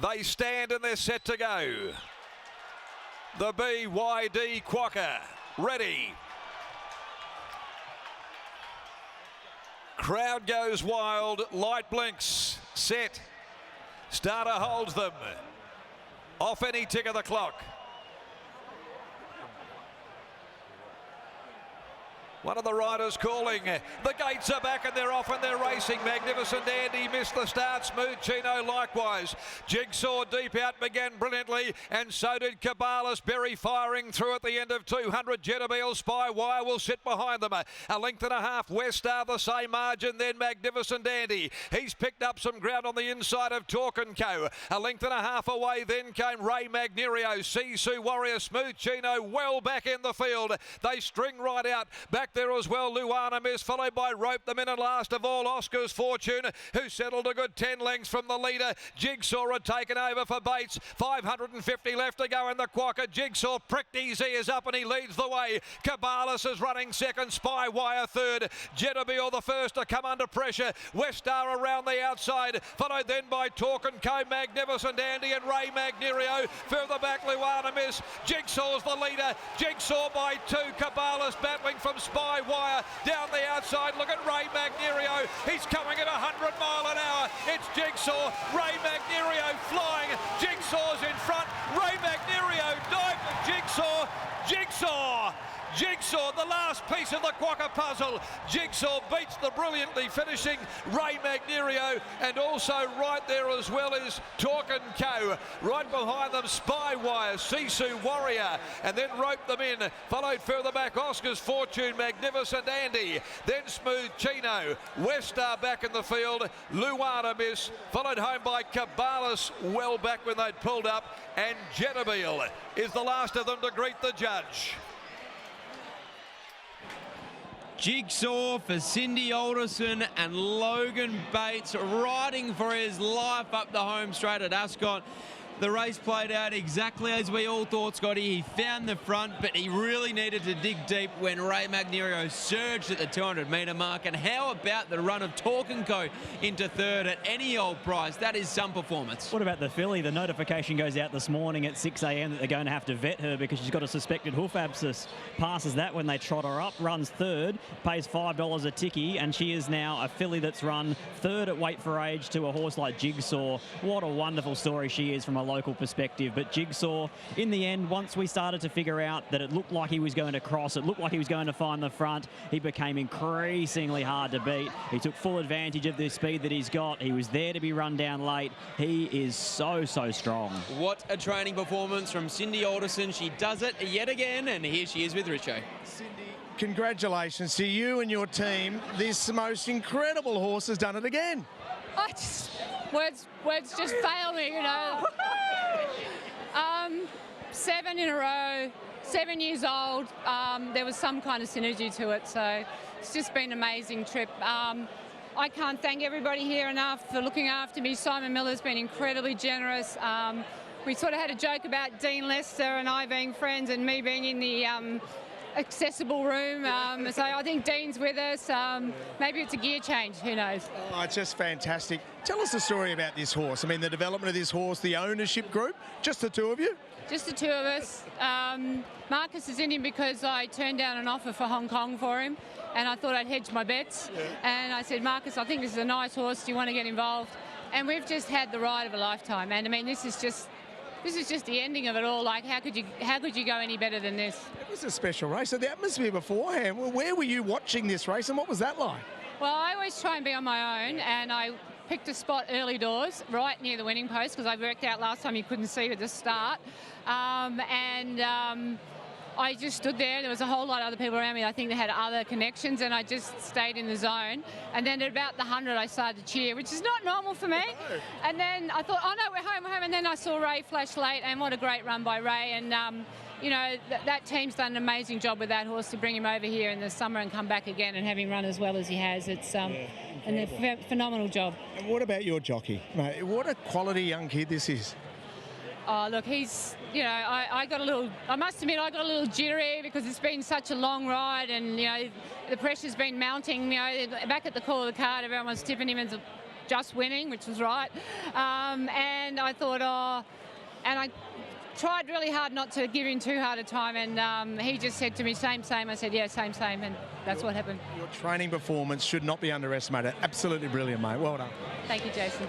They stand and they're set to go. The BYD Quokka, ready. Crowd goes wild, light blinks, set. Starter holds them. Off any tick of the clock. One of the riders calling. The gates are back and they're off and they're racing. Magnificent Andy missed the start. Smooth Chino likewise. Jigsaw deep out began brilliantly, and so did Cabalas. Berry firing through at the end of 200. Jettabeel Spy Wire will sit behind them. A length and a half. West Star the same margin. Then Magnificent Andy. He's picked up some ground on the inside of Talk & Co. A length and a half away. Then came Ray Magnerio. Sisu Warrior. Smooth Chino well back in the field. They string right out. Back there as well, Luana Miss, followed by Rope the minute last of all, Oscar's Fortune, who settled a good 10 lengths from the leader. Jigsaw had taken over for Bates. 550 left to go in the Quokka. Jigsaw pricked his ears up and he leads the way. Cabalas is running second, Spy Wire third. Jettabeel the first to come under pressure. West Star around the outside, followed then by Talk & Co, Magnificent Andy and Ray Magnerio. Further back, Luana Miss. Jigsaw's the leader. Jigsaw by 2. Cabalas battling from Spy Wire down the outside. Look at Ray Magnerio. He's coming at 100 mile an hour. It's Jigsaw. Ray Magnerio flying. Jigsaw's in front. Ray Magnerio dived to Jigsaw. Jigsaw, the last piece of the Quokka puzzle. Jigsaw beats the brilliantly finishing Ray Magnerio, and also right there as well is Talk & Co. Right behind them, Spy Wire, Sisu Warrior, and then Rope them in. Followed further back, Oscar's Fortune, Magnificent Andy, then Smooth Chino. West Star back in the field, Luana Miss, followed home by Cabalas, well back when they'd pulled up, and Jettabeel is the last of them to greet the judge. Jigsaw for Cindy Alderson and Logan Bates riding for his life up the home straight at Ascot. The race played out exactly as we all thought, Scotty. He found the front, but he really needed to dig deep when Ray Magnerio surged at the 200-metre mark. And how about the run of Talk & Co into third at any old price? That is some performance. What about the filly? The notification goes out this morning at 6 a.m. that they're going to have to vet her because she's got a suspected hoof abscess. Passes that when they trot her up, runs third, pays $5 a tickie, and she is now a filly that's run third at weight for age to a horse like Jigsaw. What a wonderful story she is from a local perspective. But Jigsaw, in the end, once we started to figure out that it looked like he was going to cross, it looked like he was going to find the front, he became increasingly hard to beat. He took full advantage of the speed that he's got. He was there to be run down late. He is so strong. What a training performance from Cindy Alderson. She does it yet again, and here she is with Richo. Cindy, congratulations to you and your team. This most incredible horse has done it again. Words just fail me, you know. 7 in a row, 7 years old. There was some kind of synergy to it, so it's just been an amazing trip. I can't thank everybody here enough for looking after me. Simon Miller's been incredibly generous. We sort of had a joke about Dean Lester and I being friends and me being in the accessible room. So I think Dean's with us. Maybe it's a gear change, who knows? Oh, it's just fantastic. Tell us the story about this horse. I mean, the development of this horse, the ownership group, just the two of you? Just the two of us. Marcus is in him because I turned down an offer for Hong Kong for him, and I thought I'd hedge my bets. Yeah. And I said, Marcus, I think this is a nice horse. Do you want to get involved? And we've just had the ride of a lifetime. And I mean, this is just the ending of it all. Like, how could you go any better than this? It was a special race. So the atmosphere beforehand, where were you watching this race and what was that like? Well, I always try and be on my own, and I picked a spot early doors, right near the winning post, because I worked out last time you couldn't see at the start. I just stood there. There was a whole lot of other people around me. I think they had other connections, and I just stayed in the zone. And then at about the 100, I started to cheer, which is not normal for me. No. And then I thought, oh no, we're home. And then I saw Ray flash late, and what a great run by Ray. And you know, that team's done an amazing job with that horse to bring him over here in the summer and come back again and have him run as well as he has. It's and a phenomenal job. And what about your jockey, mate? What a quality young kid this is. Oh, look, he's, you know, I must admit, I got a little jittery because it's been such a long ride and, you know, the pressure's been mounting. You know, back at the call of the card, everyone was tipping him as just winning, which was right. And I thought, and I tried really hard not to give him too hard a time, and he just said to me, same. I said, yeah, same, and that's what happened. Your training performance should not be underestimated. Absolutely brilliant, mate. Well done. Thank you, Jason.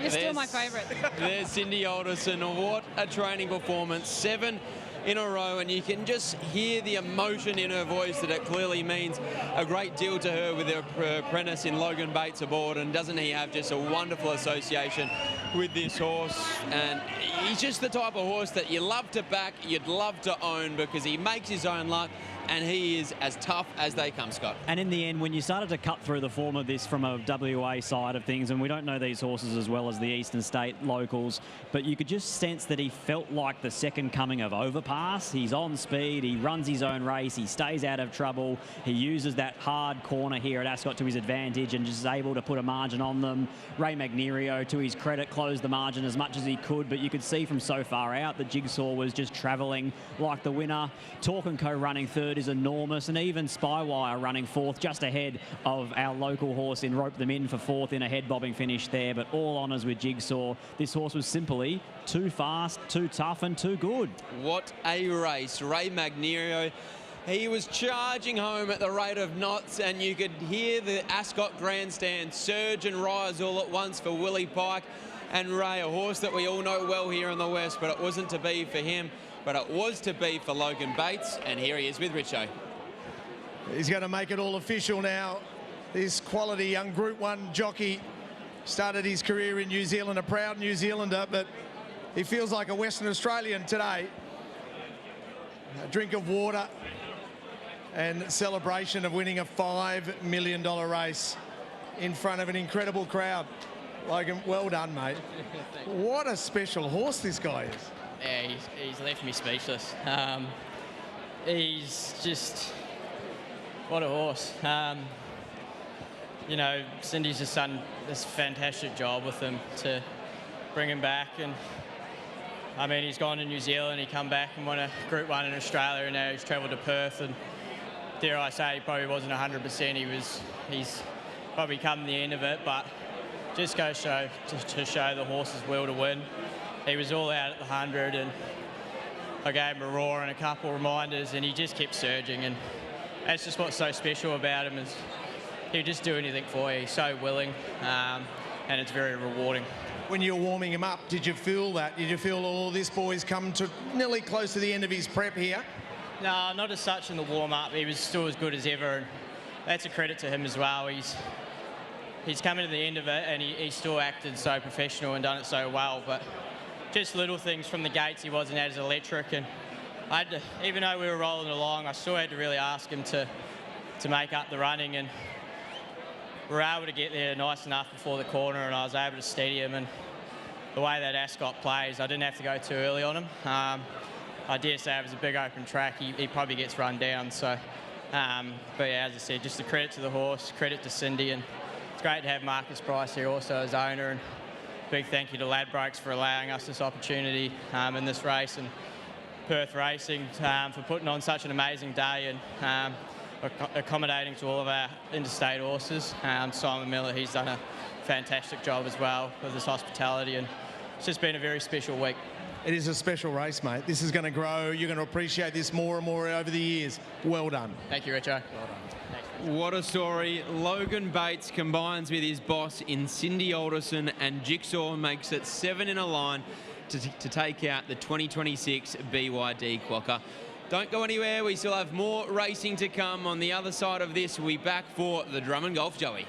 You're still my favourite. There's Cindy Alderson. What a training performance. 7 in a row, and you can just hear the emotion in her voice that it clearly means a great deal to her with her apprentice in Logan Bates aboard. And doesn't he have just a wonderful association with this horse? And he's just the type of horse that you love to back, you'd love to own, because he makes his own luck, and he is as tough as they come, Scott. And in the end, when you started to cut through the form of this from a WA side of things, and we don't know these horses as well as the Eastern State locals, but you could just sense that he felt like the second coming of Overpass. He's on speed, he runs his own race, he stays out of trouble, he uses that hard corner here at Ascot to his advantage and just is able to put a margin on them. Ray Magnerio, to his credit, closed the margin as much as he could, but you could see from so far out that Jigsaw was just travelling like the winner. Talk & Co running third is enormous, and even Spywire running fourth, just ahead of our local horse in Rope Them In for fourth in a head bobbing finish there. But all honours with Jigsaw. This horse was simply too fast, too tough and too good. What a race. Ray Magnerio, he was charging home at the rate of knots, and you could hear the Ascot grandstand surge and rise all at once for Willie Pike. And Ray, a horse that we all know well here in the West, but it wasn't to be for him, but it was to be for Logan Bates, and here he is with Richo. He's going to make it all official now. This quality young Group 1 jockey started his career in New Zealand, a proud New Zealander, but he feels like a Western Australian today. A drink of water and celebration of winning a $5 million race in front of an incredible crowd. Logan, well done, mate. What a special horse this guy is. Yeah, he's left me speechless. He's just, what a horse. You know, Cindy's just done this fantastic job with him to bring him back. And I mean, he's gone to New Zealand, he come back and won a Group 1 in Australia, and now he's travelled to Perth. And dare I say, he probably wasn't 100%. He's probably come to the end of it, but just goes to show the horse's will to win. He was all out at the 100, and I gave him a roar and a couple of reminders, and he just kept surging. And that's just what's so special about him, is he'll just do anything for you. He's so willing, and it's very rewarding. When you were warming him up, did you feel that? Did you feel all this boy's come to nearly close to the end of his prep here? No, not as such in the warm-up. He was still as good as ever, and that's a credit to him as well. He's coming to the end of it, and he still acted so professional and done it so well. But just little things from the gates, he wasn't as electric, and I had to, even though we were rolling along, I still had to really ask him to make up the running, and we were able to get there nice enough before the corner, and I was able to steady him. And the way that Ascot plays, I didn't have to go too early on him. I dare say it was a big open track. He probably gets run down. So, but yeah, as I said, just a credit to the horse, credit to Cindy, and it's great to have Marcus Price here also as owner, and big thank you to Ladbrokes for allowing us this opportunity in this race, and Perth Racing for putting on such an amazing day and accommodating to all of our interstate horses. Simon Miller, he's done a fantastic job as well with his hospitality, and it's just been a very special week. It is a special race, mate. This is going to grow. You're going to appreciate this more and more over the years. Well done. Thank you, Richo. Well done. What a story. Logan Bates combines with his boss in Cindy Alderson, and Jigsaw makes it 7 in a line to take out the 2026 BYD Quokka. Don't go anywhere. We still have more racing to come. On the other side of this, we'll be back for the Drum and Golf Joey.